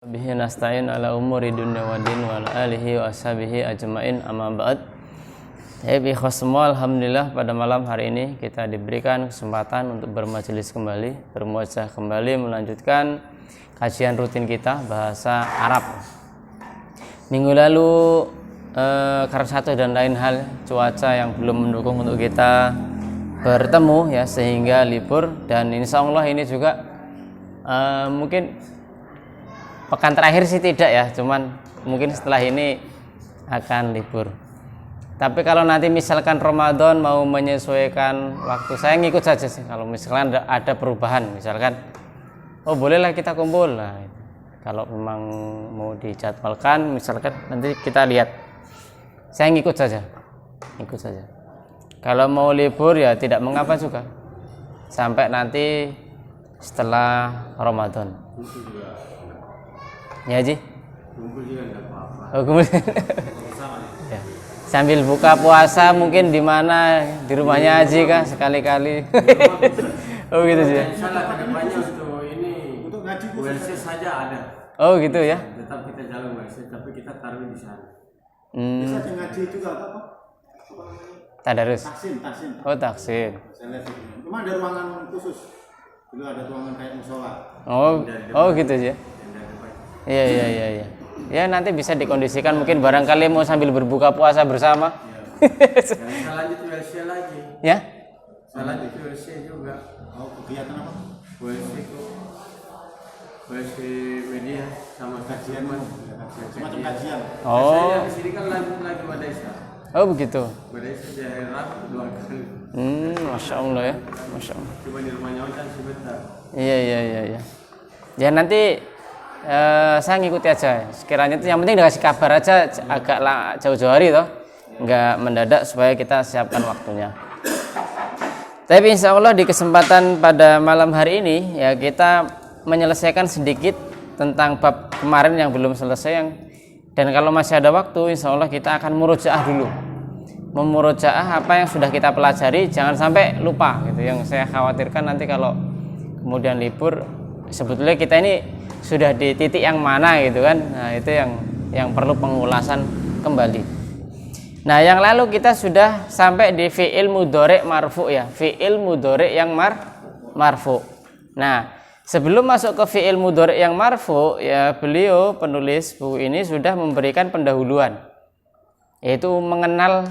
Bihi nasta'in ala umuri dunya wa din wa ala alihi wa ashabihi ajma'in amma ba'd. Ikhwas semua, alhamdulillah pada malam hari ini kita diberikan kesempatan untuk bermajelis kembali, bermuajah kembali melanjutkan kajian rutin kita bahasa Arab. Minggu lalu karena satu dan lain hal cuaca yang belum mendukung untuk kita bertemu ya, sehingga libur, dan insya Allah ini juga mungkin pekan terakhir sih tidak ya, cuman mungkin setelah ini akan libur. Tapi kalau nanti misalkan Ramadan mau menyesuaikan waktu, saya ngikut saja sih. Kalau misalkan ada perubahan, misalkan oh bolehlah kita kumpul. Nah, kalau memang mau dijadwalkan, misalkan nanti kita lihat. Saya ngikut saja. Kalau mau libur ya tidak mengapa juga. Sampai nanti setelah Ramadan. Ya Ji? Kumpul juga enggak apa-apa. Oh, kemudian ya. Sambil buka puasa mungkin di mana, di rumahnya Haji kah sekali-kali. Oh gitu sih. Insyaallah kedepannya untuk ngaji WC saja ada. Oh gitu ya. Tetap kita jalan WC, tapi kita taruh di sana. Bisa ngaji juga apa? Tadarus. Taksin. Oh taksin. Saya lihat itu. Cuma ada ruangan khusus. Dulu ada ruangan kayak musola. Oh gitu sih. Iya. Ya nanti bisa dikondisikan, mungkin barangkali mau sambil berbuka puasa bersama. Saya lanjut WC lagi. Ya? Saya lanjut WC juga. Oh, kegiatan apa? WC media sama kajian mas. Semacam kajian. Oh. Saya di sini kan lanjut lagi Madesa. Oh begitu. Madesa di hari Rabu 2 kali. Masya Allah ya. Masya Allah. Cuma di rumahnya kan sebentar. Iya. Ya nanti saya ngikuti aja. Sekiranya itu yang penting dikasih kabar aja agak jauh-jauh hari toh, nggak mendadak, supaya kita siapkan waktunya. Tapi insya Allah di kesempatan pada malam hari ini ya kita menyelesaikan sedikit tentang bab kemarin yang belum selesai, dan kalau masih ada waktu insya Allah kita akan murojaah dulu. Memurojaah apa yang sudah kita pelajari, jangan sampai lupa gitu. Yang saya khawatirkan nanti kalau kemudian libur, sebetulnya kita ini sudah di titik yang mana gitu kan. Nah itu yang perlu pengulasan kembali. Nah yang lalu kita sudah sampai di fi'il mudhari' marfu ya, fi'il mudhari' yang marfu. Nah sebelum masuk ke fi'il mudhari' yang marfu ya, beliau penulis buku ini sudah memberikan pendahuluan, yaitu mengenal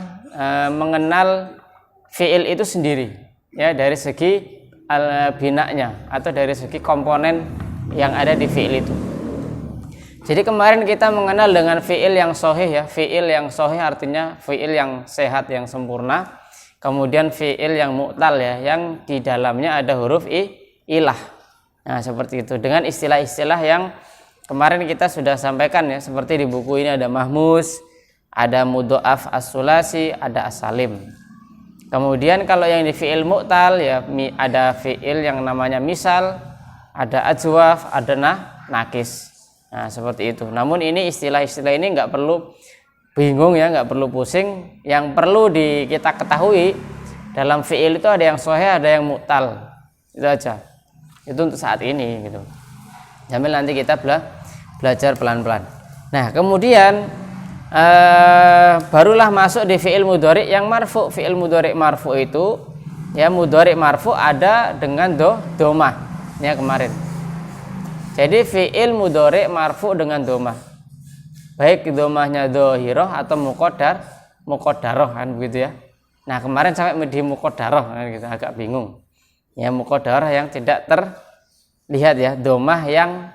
fi'il itu sendiri ya, dari segi binanya atau dari segi komponen yang ada di fi'il itu. Jadi kemarin kita mengenal dengan fi'il yang sahih ya. Fi'il yang sahih artinya fi'il yang sehat, yang sempurna. Kemudian fi'il yang mu'tal ya, yang di dalamnya ada huruf ilah. Nah seperti itu, dengan istilah-istilah yang kemarin kita sudah sampaikan ya. Seperti di buku ini ada mahmus, ada mudho'af as-sulasi, ada as-salim. Kemudian kalau yang di fi'il mu'tal ya, ada fi'il yang namanya misal, ada ajwaf, ada nakis. Nah seperti itu. Namun ini istilah-istilah ini nggak perlu bingung ya, nggak perlu pusing. Yang perlu kita ketahui, dalam fi'il itu ada yang sahih, ada yang mu'tal. Itu aja. Itu untuk saat ini gitu. Sambil nanti kita belajar pelan-pelan. Nah kemudian barulah masuk di fi'il mudhari' yang marfu. Fi'il mudhari' marfu itu ya, mudhari' marfu ada dengan domah ya kemarin. Jadi fi'il mudhari' marfu dengan domah, baik domahnya dhahirah atau muqaddarah kan begitu ya. Nah kemarin sampai di muqaddarah kan gitu, agak bingung ya. Muqaddarah yang tidak terlihat ya, domah yang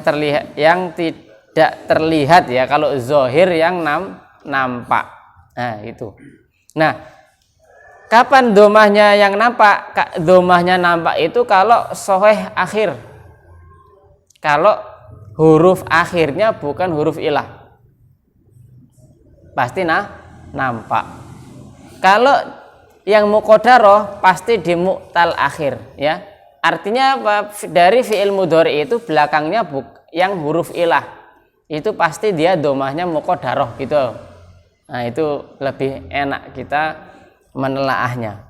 terlihat, yang tidak terlihat ya. Kalau zahir yang nampak. Nah itu. Nah kapan domahnya yang nampak? Domahnya nampak itu kalau sahih akhir. Kalau huruf akhirnya bukan huruf ilah, pasti nampak. Kalau yang muqaddarah pasti di mu'tal akhir ya. Artinya apa? Dari fi'il mudhari' itu belakangnya yang huruf ilah, itu pasti dia domahnya muqaddarah gitu. Nah itu lebih enak kita menelaahnya.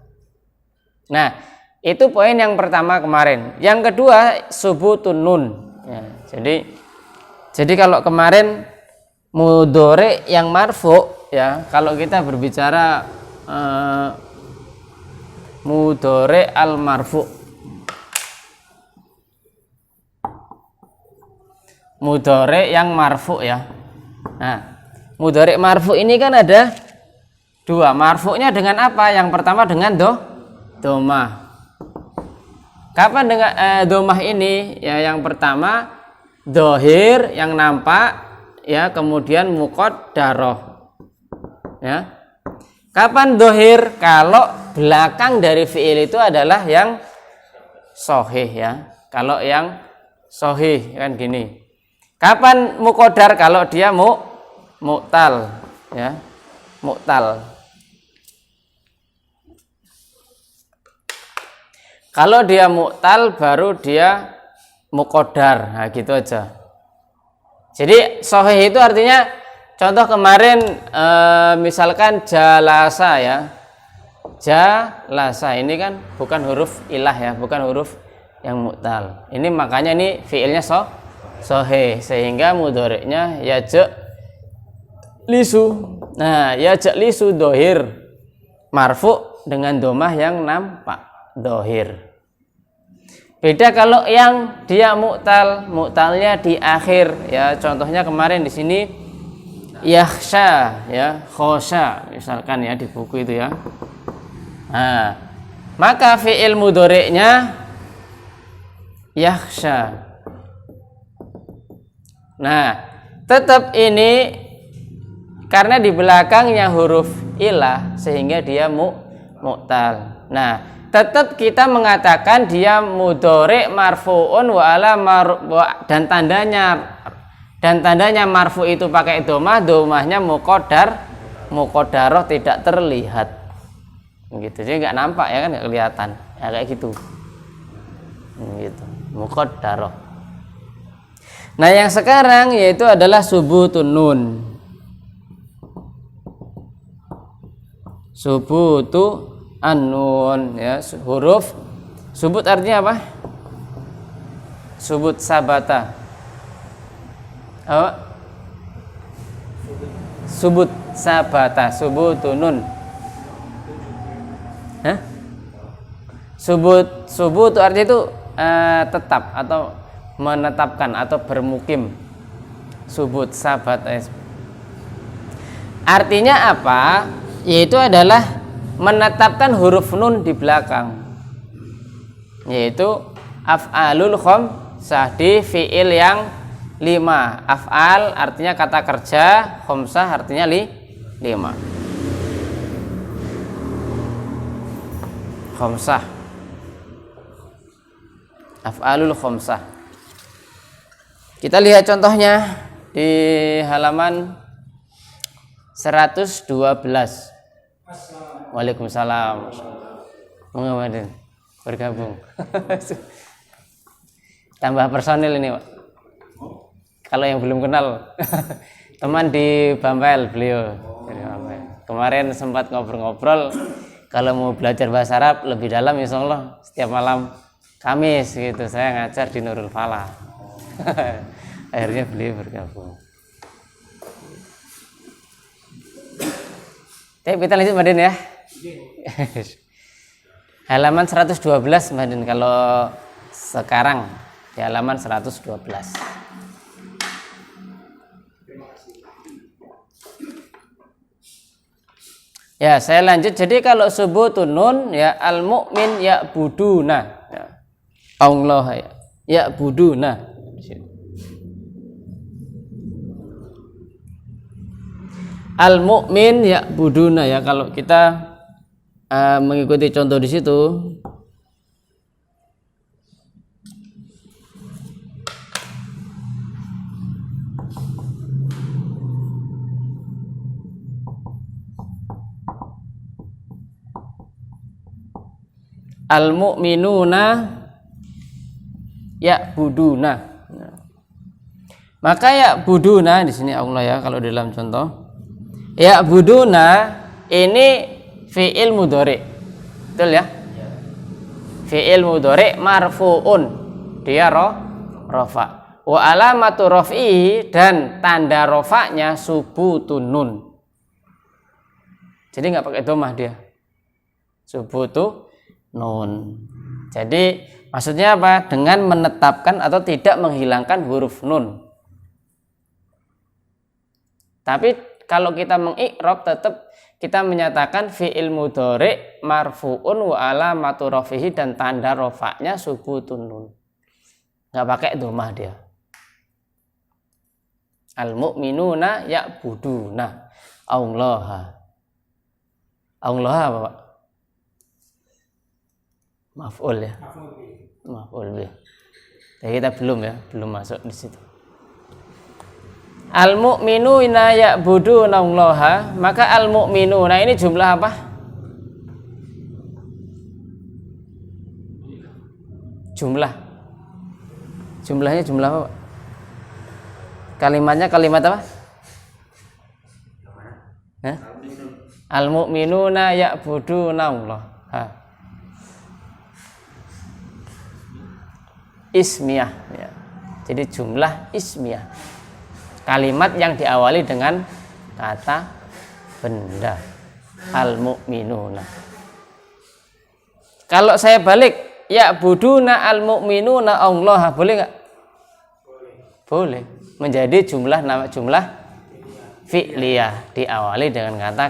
Nah, itu poin yang pertama kemarin. Yang kedua, subutun nun. Ya, jadi kalau kemarin mudhari yang marfu ya, kalau kita berbicara mudhari al marfu, mudhari yang marfu ya. Nah, mudhari marfu ini kan ada dua. Marfu'nya dengan apa? Yang pertama dengan domah. Kapan dengan domah ini? Ya, yang pertama dohir yang nampak ya, kemudian muqaddarah. Ya. Kapan dohir? Kalau belakang dari fi'il itu adalah yang sahih ya. Kalau yang sahih kan gini. Kapan muqaddar? Kalau dia mu'tal ya. Mu'tal. Kalau dia mu'tal baru dia muqaddar. Nah, gitu aja. Jadi sahih itu artinya contoh kemarin misalkan jalasa ya. Jalasa ini kan bukan huruf ilah ya, bukan huruf yang mu'tal. Ini makanya ini fiilnya sahih sehingga mudhari'nya yajlisu. Nah, yajlisu dohir marfu dengan domah yang nampak dohir. Beda kalau yang dia mu'tal, mu'talnya di akhir ya. Contohnya kemarin di sini yakhsha ya, khosha misalkan ya di buku itu ya. Nah, maka fi'il mudhari'nya yakhsha. Nah, tetap ini karena di belakangnya huruf ilah sehingga dia mu'tal. Nah, tetap kita mengatakan dia mudhari' marfu'un wa ala dan tandanya marfu itu pakai domah, domahnya muqaddarah tidak terlihat. Gitu. Jadi enggak nampak ya kan, enggak kelihatan. Ya kayak gitu. Gitu. Muqaddarah. Nah, yang sekarang yaitu adalah subutun nun. Subutu an-nun ya, huruf subut artinya apa? Subut sabata. Apa? Subut sabata, subutun nun. Hah? Subut artinya itu tetap atau menetapkan atau bermukim. Subut sabata. Artinya apa? Yaitu adalah menetapkan huruf nun di belakang, yaitu af'alul khamsah di fi'il yang 5. Af'al artinya kata kerja, khamsah artinya 5. Khamsah, af'alul khamsah. Kita lihat contohnya di halaman 112. Waalaikumsalam. Mengamadin bergabung. Tambah personil ini, Pak. Kalau yang belum kenal, teman di Bampel beliau. Kemarin sempat ngobrol-ngobrol. Kalau mau belajar bahasa Arab lebih dalam, insya Allah setiap malam Kamis gitu saya ngajar di Nurul Falah. Akhirnya beliau bergabung. Kita lanjut Madin ya. Halaman 112 Madin, kalau sekarang di halaman 112. Ya, saya lanjut. Jadi kalau subutun nun ya, al mukmin ya buduna ya. Allah ya buduna. Al mukmin ya buduna ya, kalau kita mengikuti contoh di situ. Al mu'minuna ya buduna. Maka ya buduna di sini Allah ya, kalau dalam contoh ya buduna ini fi'il mudhari. Betul ya? Fi'il mudhari marfu'un. Dia rafa. wa alamatu raf'ihi, dan tanda rofaknya subutun nun. Jadi nggak pakai domah dia, subutu nun. Jadi maksudnya apa? Dengan menetapkan atau tidak menghilangkan huruf nun. Tapi kalau kita mengi'rab tetap kita menyatakan fi'il mudhari' marfu'un wa alamatu raf'ihi, dan tanda rofaknya subutun nun. Nggak pakai domah dia. Al mu'minuna ya'buduna Allaha. Allaha apa, Pak? Maf'ul ya. Maf'ul bih. Tapi kita belum masuk di situ. Al mu'minuna ya'buduna Allaha, maka al mu'minuna ini jumlah apa? Jumlahnya jumlah apa, Pak? Kalimatnya kalimat apa? Hah? Al mu'minuna ya'buduna Allaha. Ismiyah ya. Jadi jumlah ismiyah, kalimat yang diawali dengan kata benda. Al mu'minuna. Kalau saya balik, ya'buduna al mu'minuna Allah, boleh nggak? Boleh. Menjadi jumlah fi'liyah, diawali dengan kata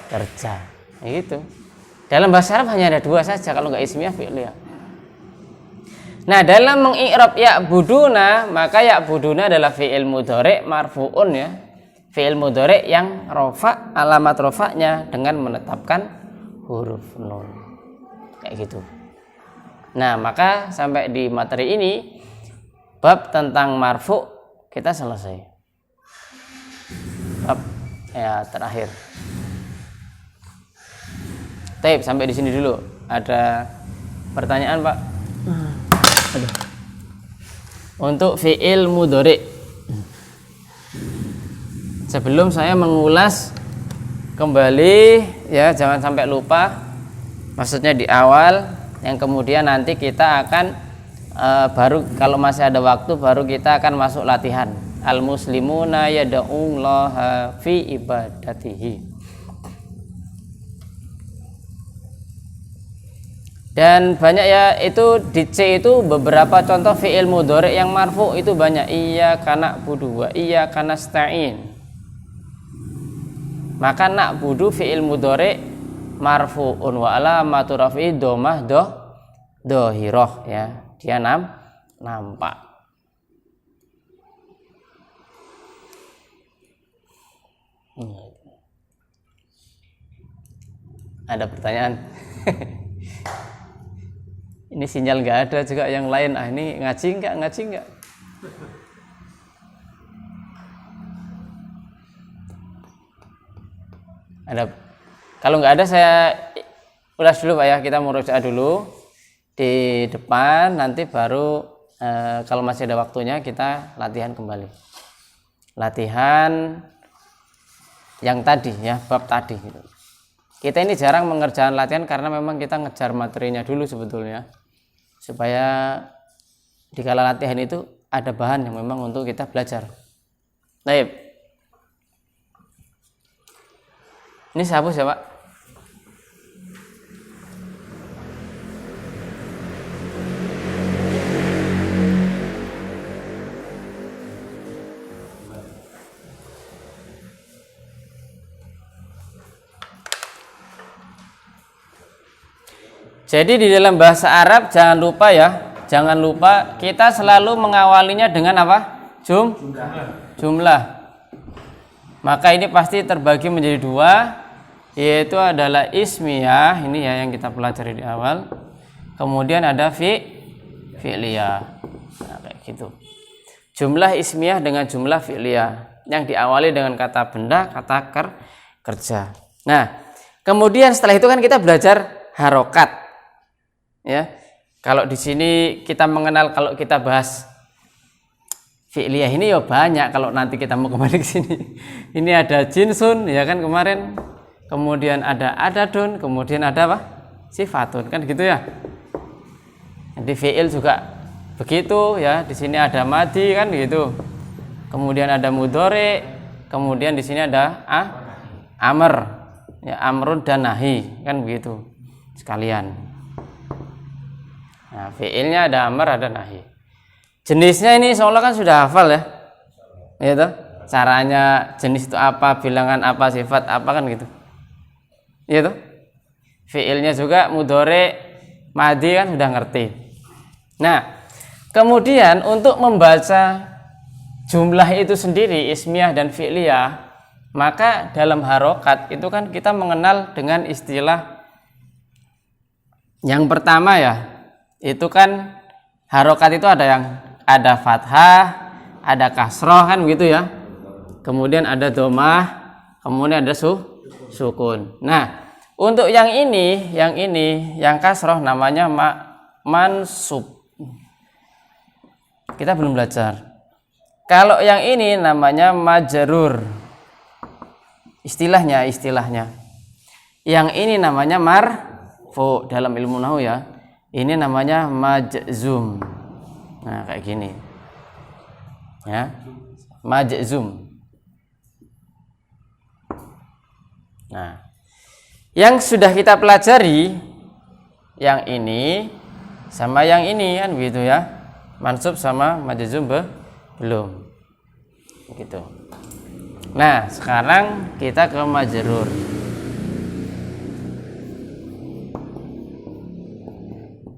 kerja. Gitu. Dalam bahasa Arab hanya ada dua saja kalau nggak ismiyah, fi'liyah. Nah, dalam mengi'rab ya'buduna, maka ya'buduna adalah fi'il mudhari' marfu'un ya. Fi'il mudhari' yang rofa, alamat rofaknya dengan menetapkan huruf nun. Kayak gitu. Nah, maka sampai di materi ini bab tentang marfu' kita selesai. Bab ya terakhir. Taib, sampai di sini dulu. Ada pertanyaan, Pak? Aduh. Untuk fi'il mudhari', sebelum saya mengulas kembali ya, jangan sampai lupa, maksudnya di awal, yang kemudian nanti kita akan baru kalau masih ada waktu baru kita akan masuk latihan. Al muslimuna yad'ullaha fi ibadatihi. Dan banyak ya, itu di C itu beberapa contoh fi'il mudhari' yang marfu itu banyak. Iyyaka na'budu wa iyyaka nasta'in. Maka na'budu fi'il mudhari' marfu'un wa alamatu raf'i dhammah dhahirah ya. Dia nampak. Ada pertanyaan? Ini sinyal nggak ada juga yang lain. Ini ngaji nggak? Ada? Kalau nggak ada saya ulas dulu, Pak ya. Kita murojaah dulu di depan. Nanti baru kalau masih ada waktunya kita latihan kembali. Latihan yang tadi ya, bab tadi. Gitu. Kita ini jarang mengerjakan latihan karena memang kita ngejar materinya dulu sebetulnya. Supaya di kala latihan itu ada bahan yang memang untuk kita belajar. Baik. Ini siapa Pak? Jadi di dalam bahasa Arab jangan lupa kita selalu mengawalinya dengan apa? Jumlah. Maka ini pasti terbagi menjadi dua, yaitu adalah ismiyah, ini ya yang kita pelajari di awal. Kemudian ada fi'liyah. Nah, kayak gitu. Jumlah ismiyah dengan jumlah fi'liyah yang diawali dengan kata benda, kata kerja. Nah, kemudian setelah itu kan kita belajar harokat. Ya, kalau di sini kita mengenal, kalau kita bahas fi'liyah ini ya banyak. Kalau nanti kita mau kembali ke sini, ini ada jinsun, ya kan kemarin, kemudian ada adadun, kemudian ada apa? Sifatun, kan gitu ya. Jadi fi'il juga begitu ya. Di sini ada madi kan gitu. Kemudian ada mudhari, kemudian di sini ada amr. Ya, amrun dan nahi kan begitu sekalian. Nah, fiilnya ada amr, ada nahi. Jenisnya ini seolah kan sudah hafal ya. Gitu. Caranya jenis itu apa, bilangan apa, sifat apa kan gitu. Gitu. Fiilnya juga mudhari, madi kan sudah ngerti. Nah, kemudian untuk membaca jumlah itu sendiri, ismiyah dan fi'liyah, maka dalam harokat itu kan kita mengenal dengan istilah yang pertama ya, itu kan harokat itu ada fathah, ada kasroh kan begitu ya. Kemudian ada domah, kemudian ada sukun. Nah, untuk yang yang kasroh namanya mansub. Kita belum belajar. Kalau yang ini namanya majrur. Istilahnya. Yang ini namanya marfu dalam ilmu nahwu ya. Ini namanya majzum. Nah, kayak gini. Ya. Majzum. Nah, yang sudah kita pelajari yang ini sama yang ini kan begitu ya. Mansub sama majzum belum. Gitu. Nah, sekarang kita ke majrur.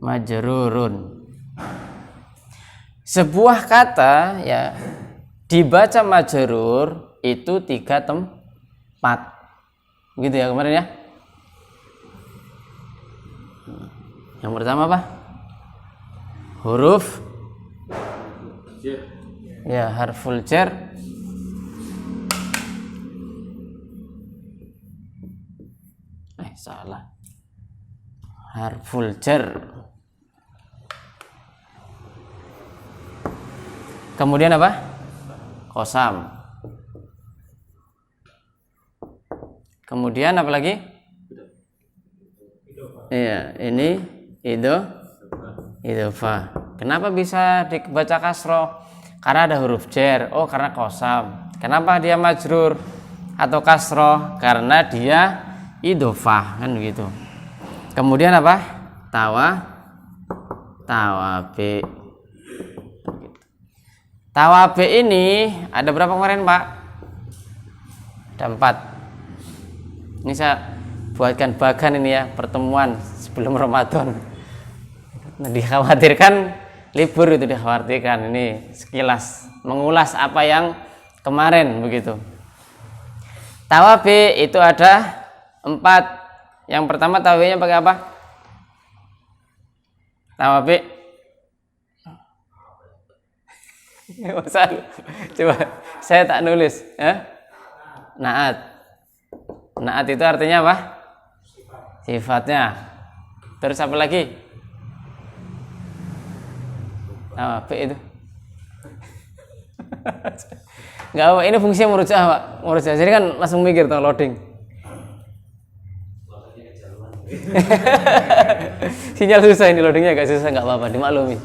Majrurun. Sebuah kata ya dibaca majrur itu 3 tempat. Begitu ya kemarin ya. Yang pertama apa? Huruf ya, harful jar. Salah. Harful jar. Kemudian apa? Qasam. Kemudian apa lagi? Iya, ini idhofah. Kenapa bisa dibaca kasroh? Karena ada huruf jar. Oh, karena qasam. Kenapa dia majrur atau kasroh? Karena dia idhofah kan begitu. Kemudian apa? Tawabi. Tawabi ini ada berapa kemarin, Pak? Ada 4. Ini saya buatkan bagan ini ya, pertemuan sebelum Ramadan. Nah, dikhawatirkan libur itu dikhawatirkan. Ini sekilas mengulas apa yang kemarin begitu. Tawabi itu ada 4. Yang pertama tawabinya pakai apa? Tawabi. Coba saya tak nulis. Naat. Naat itu artinya apa? Sifatnya. Terus apa lagi? Tawabi itu. Enggak apa, ini fungsinya murojaah, Pak. Murojaah. Jadi kan langsung mikir tuh loading. Sinyal susah ini, loadingnya agak susah, nggak apa-apa, dimaklumi.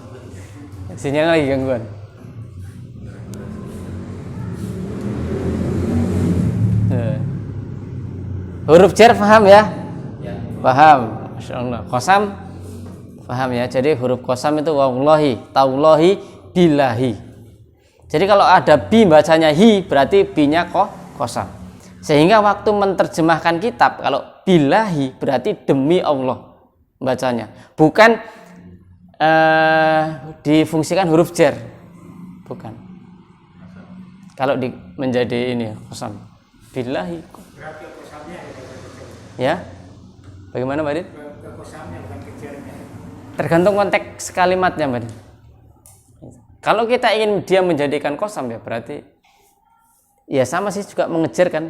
Sinyal lagi gangguan. Huruf jar paham ya? Paham. Masya Allah. Qasam paham ya? Jadi huruf qasam itu wallahi, taulahi, billahi. Jadi kalau ada bi bacanya hi, berarti bi-nya qasam. Sehingga waktu menerjemahkan kitab, kalau billahi berarti demi Allah bacanya. Bukan difungsikan huruf jar. Bukan. Kalau menjadi ini qasam. Billahi. Ya. Bagaimana, Mbak Din? Tergantung konteks kalimatnya, Mbak Din. Kalau kita ingin dia menjadikan qasam ya berarti ya sama sih, juga mengejar kan.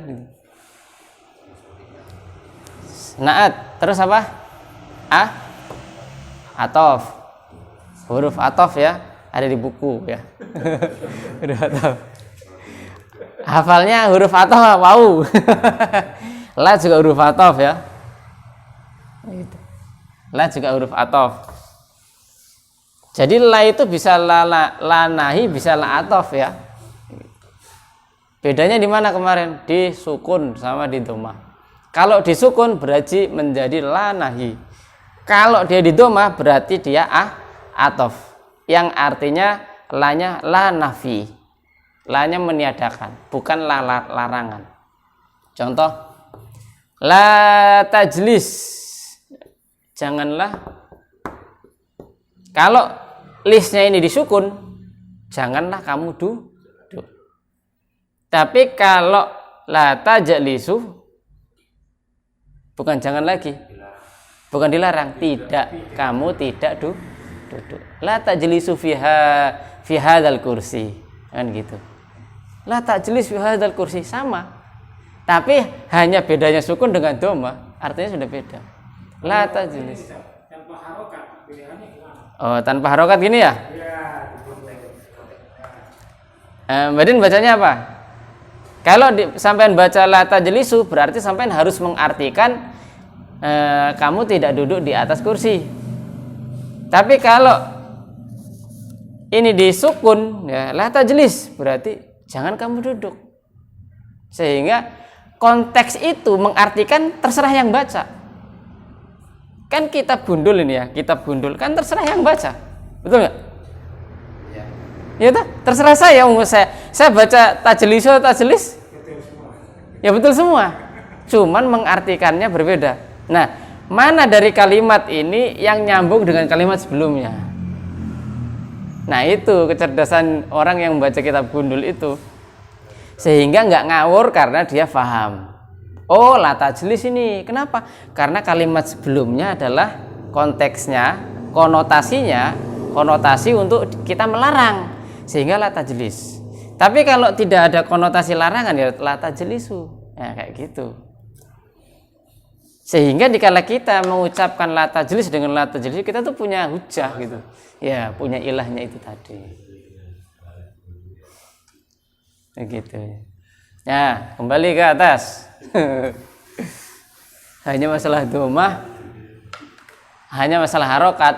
Naat, terus apa? Atof. Huruf atof ya, ada di buku ya. Huruf atof. Hafalnya huruf atof, wow. La juga huruf atof ya. La juga huruf atof. Jadi la itu bisa la nahi, bisa la atof ya. Bedanya di mana kemarin? Di sukun sama di dhamma. Kalau di sukun berarti menjadi la nahi. Kalau dia di dhamma berarti dia atof. Yang artinya lanya la nafi. Lanya meniadakan, bukan larangan. Contoh, la tajlis. Janganlah. Kalau lisnya ini disukun, janganlah kamu duduk. Tapi kalau la tajlisu, bukan jangan lagi, bukan dilarang, tidak, kamu tidak duduk. La tajlisu fi hadzal kursi, kan gitu. La tajlis fi hadzal kursi, sama. Tapi hanya bedanya sukun dengan dhamma, artinya sudah beda. La tajlis. Tanpa harokat, pilihannya gimana? Oh, tanpa harokat gini ya? Mbak Din bacanya apa? Kalau sampean baca la tajlisu berarti sampean harus mengartikan kamu tidak duduk di atas kursi. Tapi kalau ini disukun ya la tajlis berarti jangan kamu duduk. Sehingga konteks itu mengartikan terserah yang baca. Kan kitab bundul ini ya, kitab bundul kan terserah yang baca. Betul nggak? Ya toh, terserah saya baca tajlis. Ya betul semua. Cuman mengartikannya berbeda. Nah, mana dari kalimat ini yang nyambung dengan kalimat sebelumnya? Nah, itu kecerdasan orang yang membaca kitab gundul itu. Sehingga nggak ngawur karena dia paham. Oh, la tajlis ini. Kenapa? Karena kalimat sebelumnya adalah konteksnya, konotasi untuk kita melarang. Sehingga la tajlis. Tapi kalau tidak ada konotasi larangan ya la tajlisu. Ya kayak gitu. Sehingga dikala kita mengucapkan la tajlis dengan la tajlis, kita tuh punya hujah gitu. Ya, punya ilahnya itu tadi. Begitu. Ya, kembali ke atas. Hanya masalah dhamma, hanya masalah harokat.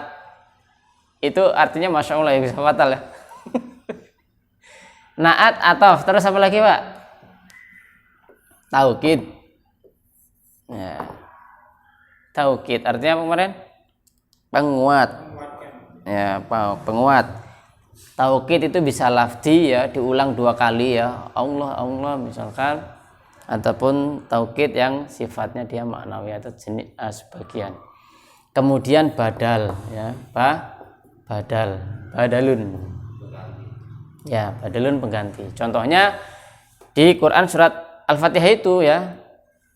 Itu artinya masya Allah ya bisa fatal ya. Naat atof, terus apa lagi Pak? Taukid. Ya. Taukid artinya apa kemarin? Penguat. Ya, penguat. Taukid itu bisa lafzi ya, diulang 2 kali ya. Allah misalkan, ataupun taukid yang sifatnya dia maknawi atau jenis sebagian. Kemudian badal ya, badalun. Ya, badalun pengganti. Contohnya di Quran surat Al-Fatihah itu ya,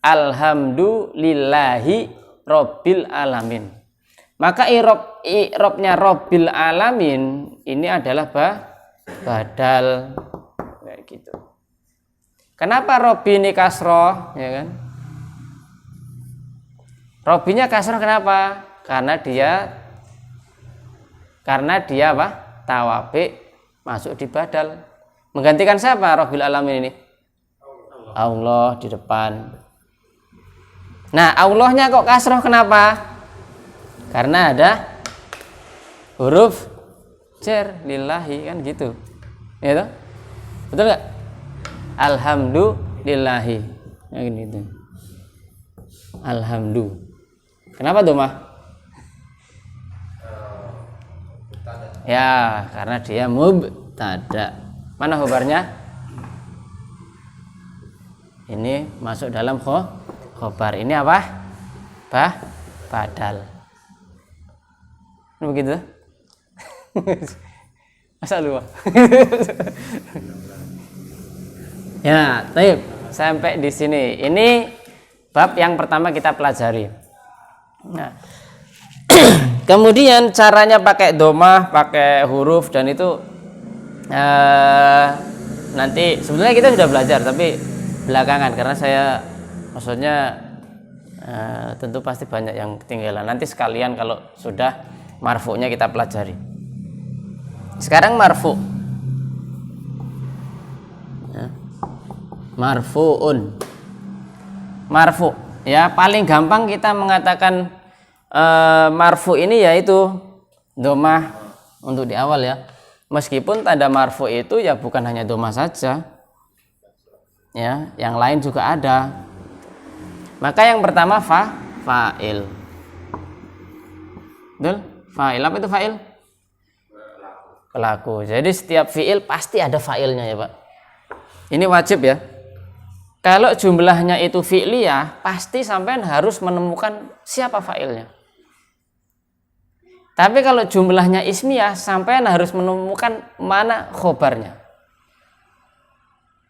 alhamdulillahi rabbil alamin. Maka i'rabnya rabbil alamin ini adalah badal kayak gitu. Kenapa Robbi ini kasroh, ya kan? Robbinya kasroh kenapa? Karena dia apa? Tawabi masuk di badal. Menggantikan siapa Robbil alamin ini? Allah di depan. Nah, Allahnya kok kasroh kenapa? Karena ada huruf jar lillahi kan gitu. Ya toh? Betul enggak? Alhamdulillahi. Ya gini tuh. Alhamdulillah. Kenapa dhamma? Ya, karena dia mubtada. Mana khobarnya? Ini masuk dalam khobar. Ini apa? Badal. Begitu? Masa lupa? Ya, baik. Sampai di sini. Ini bab yang pertama kita pelajari. Nah, kemudian caranya pakai dhamma, pakai huruf dan itu nanti sebenarnya kita sudah belajar tapi belakangan karena saya maksudnya tentu pasti banyak yang ketinggalan. Nanti sekalian kalau sudah marfu'nya kita pelajari. Sekarang marfu'. Ya. Marfu'un. Marfu' ya, paling gampang kita mengatakan marfu' ini yaitu dhammah untuk di awal ya. Meskipun tanda marfu itu ya bukan hanya dhamma saja, ya, yang lain juga ada. Maka yang pertama fa'il. Betul? Fa'il, apa itu fa'il? Pelaku. Jadi setiap fi'il pasti ada fa'ilnya ya Pak. Ini wajib ya. Kalau jumlahnya itu fi'liyah, pasti sampean harus menemukan siapa fa'ilnya. Tapi kalau jumlahnya ismiyah, sampean harus menemukan mana khobarnya.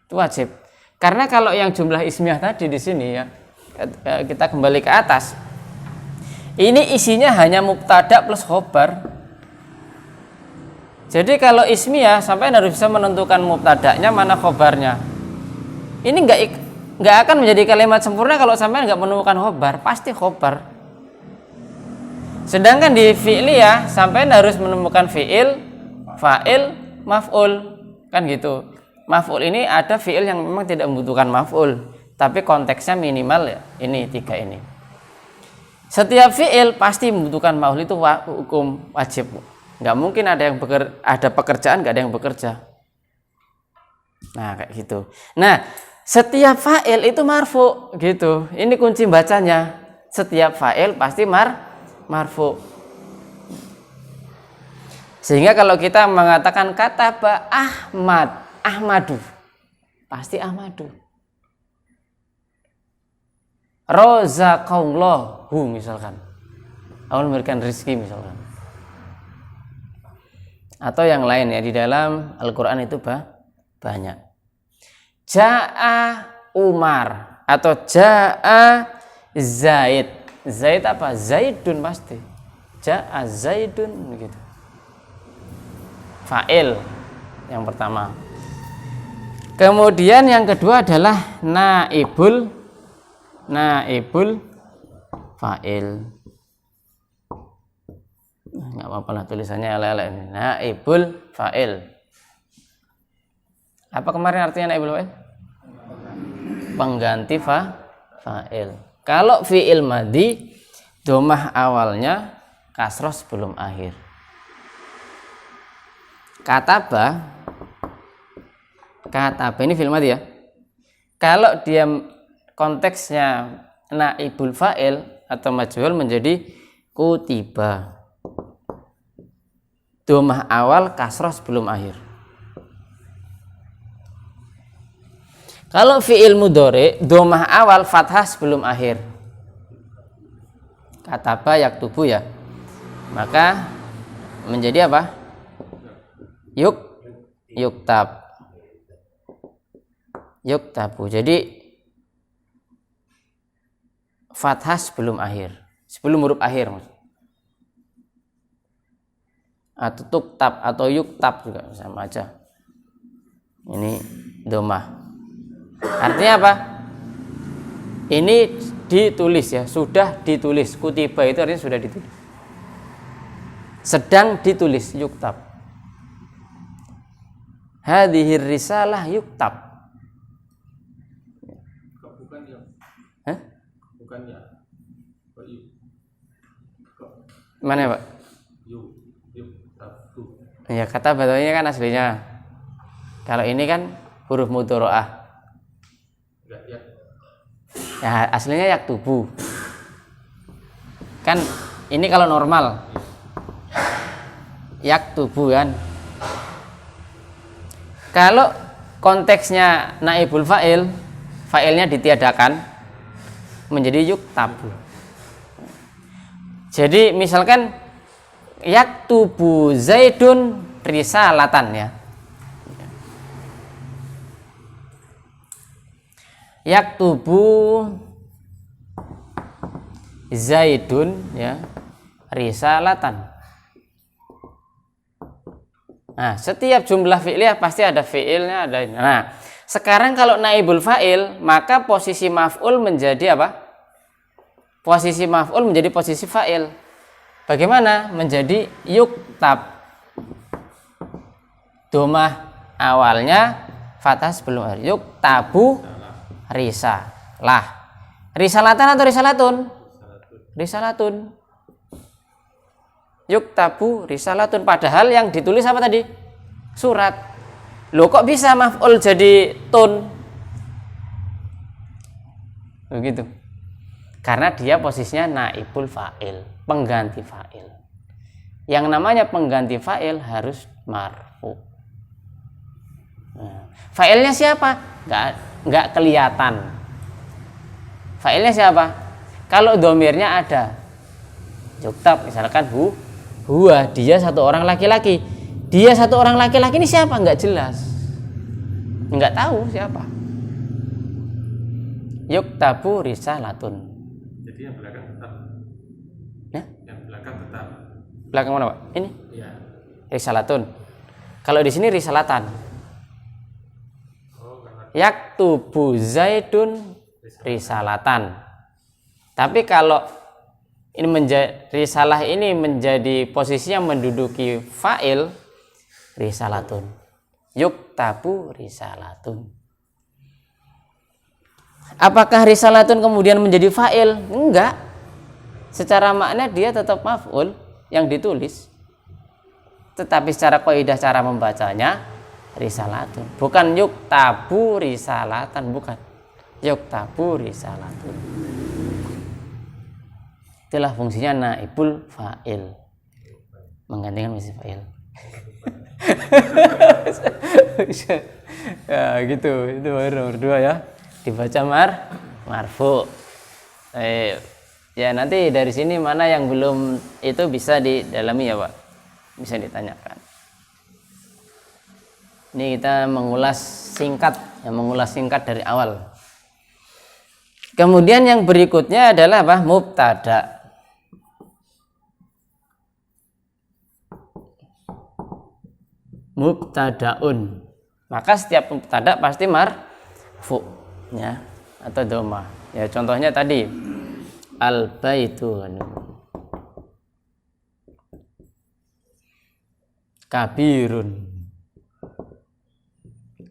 Itu wajib. Karena kalau yang jumlah ismiyah tadi di sini ya, kita kembali ke atas. Ini isinya hanya mubtada plus khobar. Jadi kalau ismiyah, sampean harus bisa menentukan mubtadanya mana khobarnya. Ini nggak akan menjadi kalimat sempurna kalau sampean nggak menemukan khobar, pasti khobar. Sedangkan di fi'liyah sampean harus menemukan fi'il, fa'il, maf'ul. Kan gitu. Maf'ul ini ada fi'il yang memang tidak membutuhkan maf'ul, tapi konteksnya minimal ya, ini 3 ini. Setiap fi'il pasti membutuhkan maf'ul, itu hukum wajib. Nggak mungkin ada pekerjaan nggak ada yang bekerja. Nah, kayak gitu. Nah, setiap fa'il itu marfu gitu. Ini kunci bacanya. Setiap fa'il pasti marfu. Sehingga kalau kita mengatakan kataba Ahmadu, pasti Ahmadu. Rozaqallahu misalkan, Allah memberikan rezeki misalkan. Atau yang lain ya, di dalam Al-Quran itu banyak. Ja'a Umar atau Ja'a Zaid. Zaid apa? Zaidun pasti. Ja'a Zaidun begitu. Fa'il yang pertama. Kemudian yang kedua adalah naibul fa'il. Enggak apa-apa lah tulisannya elek-elek ini. Naibul fa'il. Apa kemarin artinya naibul fa'il? Pengganti fa'il. Kalau fi'il madhi, dhammah awalnya, kasroh sebelum akhir. Kataba ini fi'il madhi ya. Kalau dia konteksnya naibul fa'il atau majhul menjadi kutiba. Dhammah awal, kasroh sebelum akhir. Kalau fi'il mudhari, dhammah awal, fathah sebelum akhir. Kataba yaktubu ya. Maka menjadi apa? Yuktabu. Jadi fathah sebelum akhir. Sebelum huruf akhir. Atau tuktab atau yuktab juga sama aja. Ini dhammah. Artinya apa? Ini ditulis ya, sudah ditulis. Kutiba itu artinya sudah ditulis. Sedang ditulis, yuktab. Hadhir risalah yuktab. Bukan ya. Hah? Bukan ya. Mana ya, Pak? Yuktabu. Ya, kata batanya kan aslinya. Kalau ini kan huruf mudharaah. Ya, aslinya yaktubu. Kan ini kalau normal yaktubu kan. Kalau konteksnya naibul fa'il, fa'ilnya ditiadakan menjadi yuktabu. Jadi misalkan yaktubu Zaidun risalatan ya. Yaktubu Zaidun ya risalatan. Nah, setiap jumlah fi'liyah pasti ada fi'ilnya, ada ini. Nah, sekarang kalau naibul fa'il, maka posisi maf'ul menjadi apa? Posisi maf'ul menjadi posisi fa'il. Bagaimana? Menjadi yuktab. Dhammah awalnya, fathah sebelum akhir. Yuktabu risalah. Risalatan atau risalatun? Risalatun. Yuktabu risalatun, padahal yang ditulis apa tadi? Surat. Loh kok bisa maf'ul jadi tun? Begitu. Karena dia posisinya naibul fa'il, pengganti fa'il. Yang namanya pengganti fa'il harus marfu. Nah, fa'ilnya siapa? Nggak kelihatan. Fa'ilnya siapa? Kalau domirnya ada, yuktab, misalkan huwa, dia satu orang laki-laki. Dia satu orang laki-laki ini siapa? Nggak jelas. Nggak tahu siapa. Yuktabu risalatun. Jadi yang belakang tetap. Ya? Yang belakang tetap. Belakang mana, Pak? Ini? Iya. Risalatun. Kalau di sini risalatan. Oh, karena Yaktubu Zaidun risalatan. Tapi kalau ini risalah ini menjadi posisinya menduduki fa'il, risalatun. Yuktabu risalatun. Apakah risalatun kemudian menjadi fa'il? Enggak. Secara makna dia tetap maf'ul yang ditulis. Tetapi secara kaidah cara membacanya risalatun. Bukan yuktabu risalatan, bukan. Yuktabu risalatun. Itulah fungsinya naibul fa'il, menggantikan posisi fa'il. Ya gitu, itu baru nomor 2 ya, dibaca marfu. Ya nanti dari sini mana yang belum itu bisa didalami ya Pak, bisa ditanyakan. Ini kita mengulas singkat dari awal. Kemudian yang berikutnya adalah apa? Mubtada. Mubtadaun. Maka setiap mubtada pasti marfu ya atau dhamma. Ya contohnya tadi al baitu kabirun.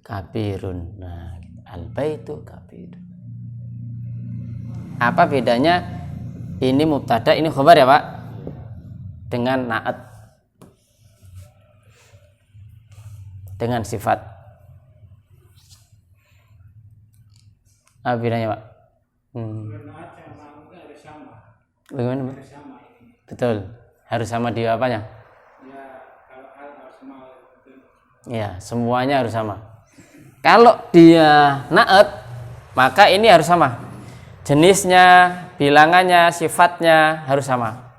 Kabirun. Nah, al baitu kabirun. Apa bedanya ini mubtada ini khabar ya Pak dengan na'at, dengan sifat? Apa bedanya Pak? Bagaimana Pak? Betul, harus sama di apanya? Ya, semuanya harus sama. Kalau dia na'at maka ini harus sama. Jenisnya, bilangannya, sifatnya harus sama.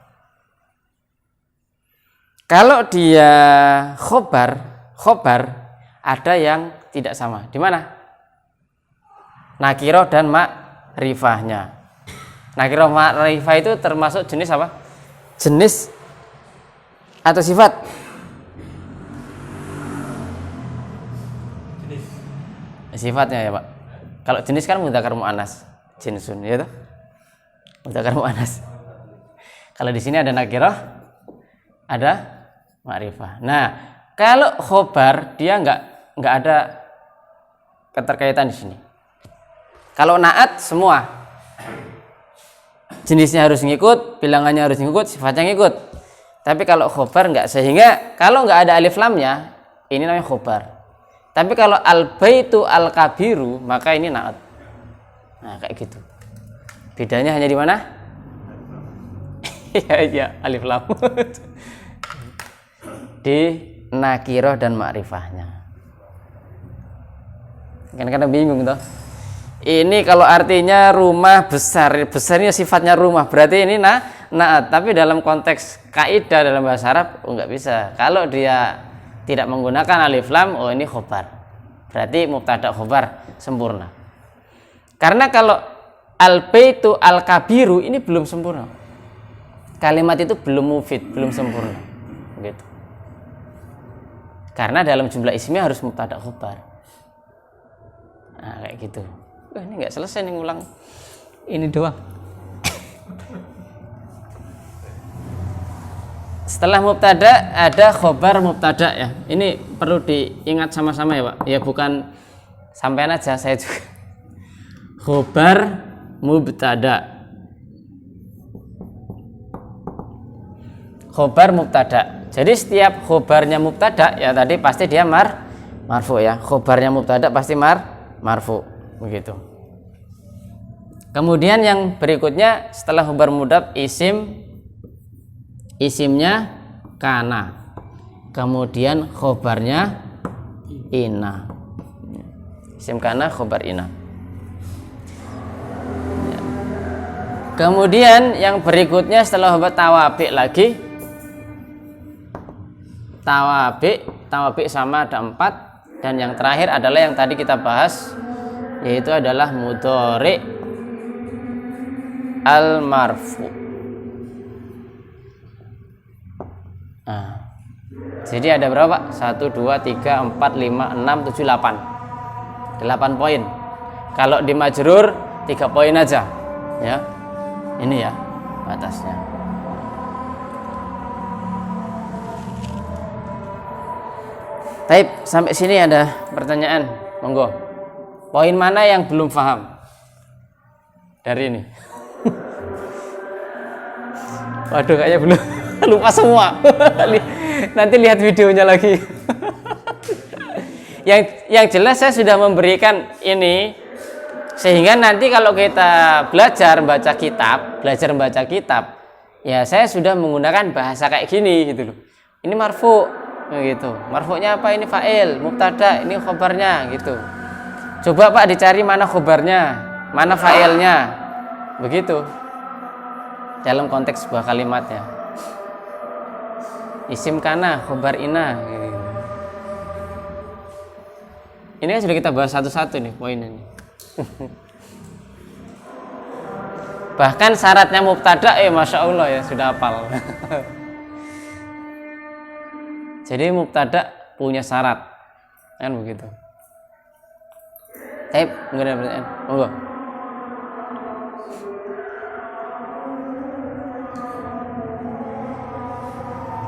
Kalau dia khobar ada yang tidak sama. Di mana? Nakiro dan ma'rifahnya. Nakiro ma'rifah itu termasuk jenis apa? Jenis atau sifat? jenis. Sifatnya ya Pak. Kalau jenis kan mudzakkar muannas. Jinsun ya toh, mudzakkar muannas. Kalau di sini ada nakirah, ada ma'rifah. Nah, kalau khobar dia nggak ada keterkaitan di sini. Kalau naat semua jenisnya harus ngikut, bilangannya harus ngikut, sifatnya ngikut. Tapi kalau khobar nggak, sehingga kalau nggak ada alif lamnya ini namanya khobar. Tapi kalau al baitu al kabiru maka ini naat. Nah kayak gitu. Bedanya hanya di mana? Ya alif lam. Di nakiroh dan ma'rifahnya. Kan kadang bingung toh. Ini kalau artinya rumah besar, besarnya sifatnya rumah, berarti ini naat. Tapi dalam konteks kaidah dalam bahasa Arab nggak bisa. Kalau dia tidak menggunakan alif lam, oh ini khobar. Berarti mubtada khobar sempurna. Karena kalau al-baitu al-kabiru ini belum sempurna. Kalimat itu belum mufid, belum sempurna. Gitu. Karena dalam jumlah ismnya harus mubtada khobar. Nah, kayak gitu. Wah, ini enggak selesai nih ngulang. Ini doang. Setelah mubtada ada khobar mubtada ya. Ini perlu diingat sama-sama ya, Pak. Ya bukan sampean aja, saya juga. Khobar mubtada. khobar mubtada. Jadi setiap khobarnya mubtada ya tadi pasti dia marfu ya. Khobarnya mubtada pasti marfu begitu. Kemudian yang berikutnya setelah khobar mudaf isimnya kana. Kemudian khobarnya ina. Isim kana khobar ina. Kemudian yang berikutnya setelah khobar tawabi lagi. Tawabi sama ada 4, dan yang terakhir adalah yang tadi kita bahas, yaitu adalah mudhari al-marfu. Nah, jadi ada berapa? 1, 2, 3, 4, 5, 6, 7, 8. 8 poin. Kalau di majrur 3 poin aja. Ya. Ini ya batasnya. Taib, sampai sini ada pertanyaan, monggo. Poin mana yang belum paham dari ini? Waduh, kayaknya belum, lupa semua. Nanti lihat videonya lagi. Yang jelas saya sudah memberikan ini, sehingga nanti kalau kita belajar membaca kitab, ya saya sudah menggunakan bahasa kayak gini gitu loh. Ini marfu. Gitu. Marfu'nya apa? Ini fa'il, mubtada, ini khobarnya gitu. Coba Pak dicari mana khobarnya, mana fa'ilnya. Begitu. Dalam konteks sebuah kalimatnya. Isim kana, khobar ina gitu. Ini kan sudah kita bahas satu-satu nih poin ini. Bahkan syaratnya mubtada Masya Allah ya sudah hafal. Jadi mubtada punya syarat, kan begitu. Taib, enggak ada pertanyaan. Monggo.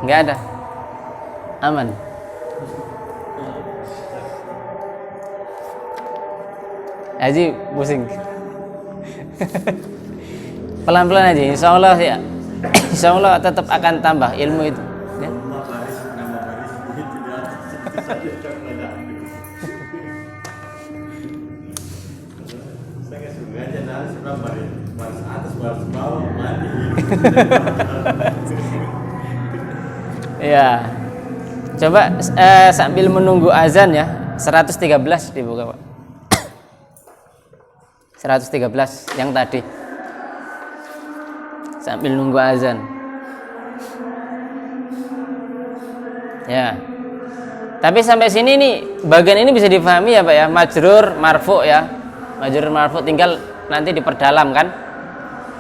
Enggak ada. Aman. Aji pusing. Pelan-pelan aja, insya Allah ya. Insya Allah tetap akan tambah ilmu itu. Ya. Ya. Coba sambil menunggu azan ya. 113 dibuka Pak. 113 yang tadi. Sambil nunggu azan. Ya. Tapi sampai sini nih bagian ini bisa difahami ya Pak ya, majrur marfu ya. Majrur marfu tinggal nanti diperdalam kan.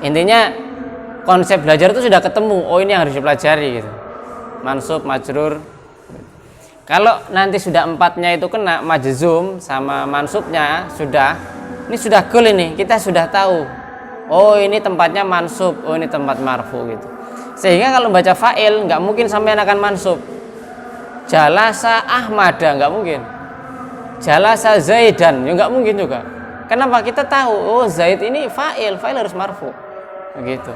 Intinya konsep belajar itu sudah ketemu. Oh ini yang harus dipelajari gitu. Mansub, majrur. Kalau nanti sudah 4-nya itu kena majzum sama mansubnya sudah. Ini sudah goal ini. Kita sudah tahu. Oh ini tempatnya mansub. Oh ini tempat marfu gitu. Sehingga kalau baca fa'il nggak mungkin sampean akan mansub. Jalasa Ahmada nggak mungkin. Jalasa Zaidan ya nggak mungkin juga. Kenapa? Kita tahu oh Zaid ini fa'il harus marfu. Begitu.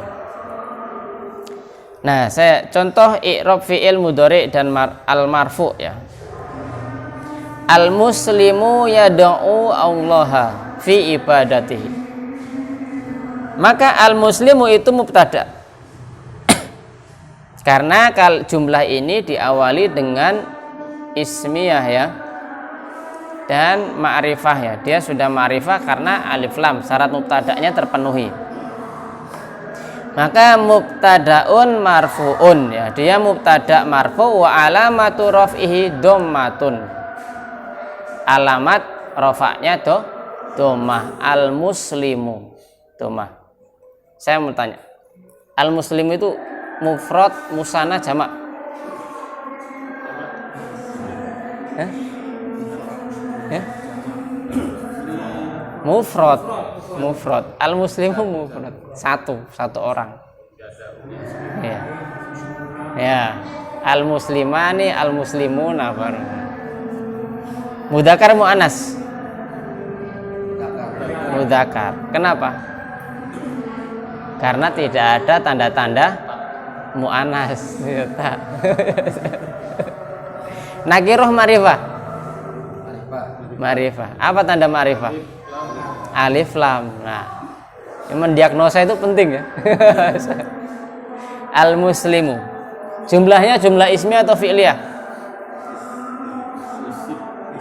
Nah, saya contoh i'rab fi'il mudhari dan al marfu ya. Al muslimu yad'u Allaha fi ibadatihi. Maka al muslimu itu mubtada. Karena jumlah ini diawali dengan ismiyah ya dan ma'rifah ya. Dia sudah ma'rifah karena alif lam syarat mubtada'nya terpenuhi. Maka mubtada'un marfu'un ya. Dia mubtada' marfu' wa alamatu raf'ihi dhammatun. Alamat rafa'nya dhammah. Al muslimu dhammah. Saya mau tanya. Al muslimu itu mufrad, musanna, jamak. Mufrad. Al muslimu mufrad. Satu orang. Ya. Al muslimani, al muslimuna baru. Mudzakkar muannas. Mudzakkar. Kenapa? Karena tidak ada tanda-tanda mu'anas. Ta. Nakiroh ma'rifah. Ma'rifah. Apa tanda ma'rifah? Alif lam. Nah, mendiagnosa itu penting ya. Al-muslimu. Jumlahnya jumlah ismiyah atau fi'liyah?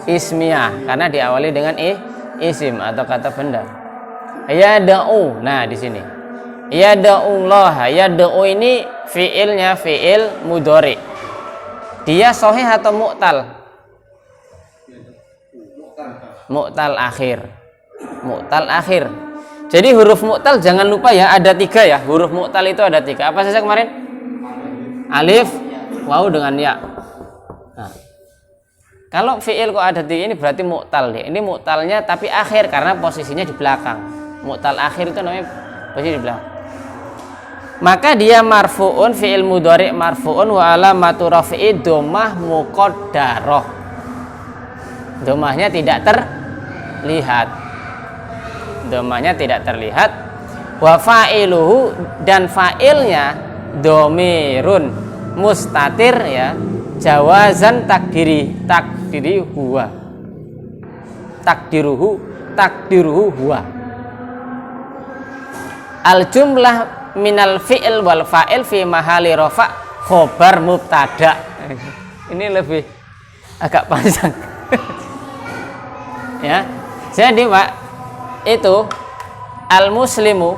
Ismiyah, karena diawali dengan isim atau kata benda. Yad'u. Nah, di sini. Yad'ullah. Yad'u ini fi'ilnya fi'il mudhari. Dia sahih atau mu'tal? Mu'tal akhir. Mu'tal akhir. Jadi huruf mu'tal jangan lupa ya, ada 3 ya. Huruf mu'tal itu ada 3. Apa saja kemarin? Alif, waw dengan ya. Nah, kalau fi'il kok ada 3 ini berarti mu'tal ya. Ini mu'talnya tapi akhir karena posisinya di belakang. Mu'tal akhir itu namanya posisi di belakang. Maka dia marfu'un, fi'il mudhari' marfu'un wa alamatu raf'i dhammah muqaddarah. Dhammahnya tidak terlihat. Dhammahnya tidak terlihat. Wa fa'iluhu, dan fa'ilnya dhamirun mustatir ya. Jawazan takdiri huwa. Takdiruhu huwa. Al jumlah minal fi'il wal fa'il fi mahali rafa' khobar mubtada. Ini lebih agak panjang. Ya. Jadi Pak, itu al muslimu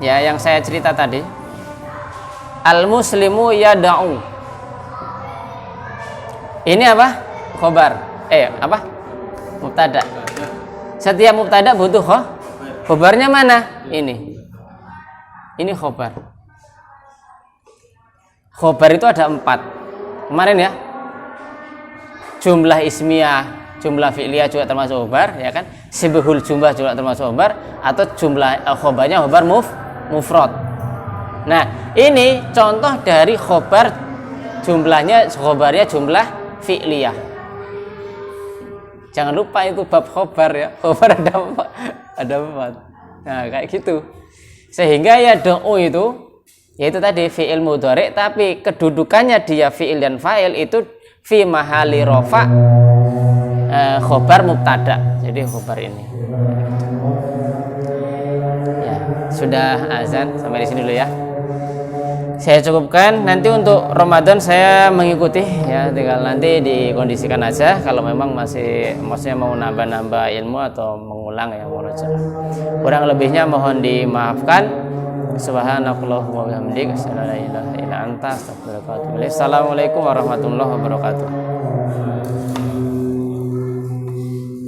ya yang saya cerita tadi. Al muslimu yad'u. Ini apa? Khobar. Apa? Mubtada. Setiap mubtada butuh khobarnya mana? Ini khobar. Khobar itu ada 4. Kemarin ya. Jumlah ismiyah, jumlah fi'liyah juga termasuk khobar, ya kan? Sibhul jumlah juga termasuk khobar, atau jumlah khobarnya khobar mufrad. Nah, ini contoh dari khobar khobarnya jumlah fi'liyah. Jangan lupa itu bab khobar ya. Khobar ada 4. Nah, kayak gitu. Sehingga yad'u itu yaitu tadi fi'il mudhari' tapi kedudukannya dia fi'il dan fa'il itu fi mahali rafa' khobar mubtada. Jadi khobar ini. Ya, sudah azan sampai di sini dulu ya. Saya cukupkan, nanti untuk Ramadan saya mengikuti ya, tinggal nanti dikondisikan aja kalau memang maksudnya mau nambah-nambah ilmu atau mengulang ya, kurang lebihnya mohon dimaafkan. Subhanakallahumma wa bihamdika asyhadu an la ilaha illa anta astaghfiruka wa atubu ilaik. Assalamualaikum warahmatullahi wabarakatuh.